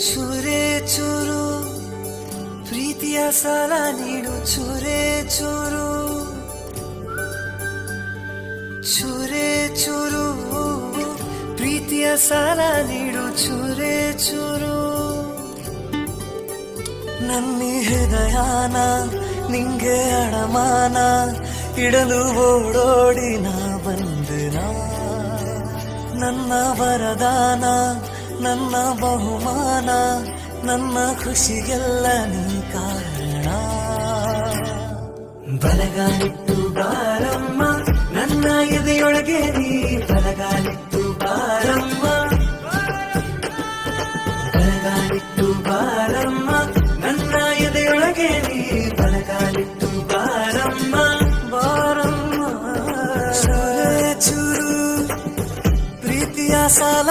ಚೂರೇ ಚೂರು ಪ್ರೀತಿಯ ಸಾಲ ನೀಡು ಚೂರೇ ಚೂರು ಚೂರೇ ಚೂರು ಪ್ರೀತಿಯ ಸಾಲ ನೀಡು ಚೂರೇ ಚೂರು ನನ್ನ ಹೃದಯನ ನಿಂಗೆ ಅಡಮಾನ ಇಡಲು ಓಡೋಡಿ ನಾ ಬಂದೆನ ನನ್ನ ವರದಾನ ನನ್ನ ಬಹುಮಾನ ನನ್ನ ಖುಷಿಗೆಲ್ಲ ನೀ ಕಾರಣ ಬಲಗಾಲಿಟ್ಟು ಬಾರಮ್ಮ ನನ್ನ ಎದೆಯೊಳಗೆ ನೀ ಬಲಗಾಲಿಟ್ಟು ಬಾರಮ್ಮ ಬಲಗಾಲಿಟ್ಟು ಬಾರಮ್ಮ ನನ್ನ ಎದೆಯೊಳಗೆ ನೀ ಬಲಗಾಲಿಟ್ಟು ಬಾರಮ್ಮ ಬಾರಮ್ಮ ಚೂರು ಪ್ರೀತಿಯ ಸಾಲ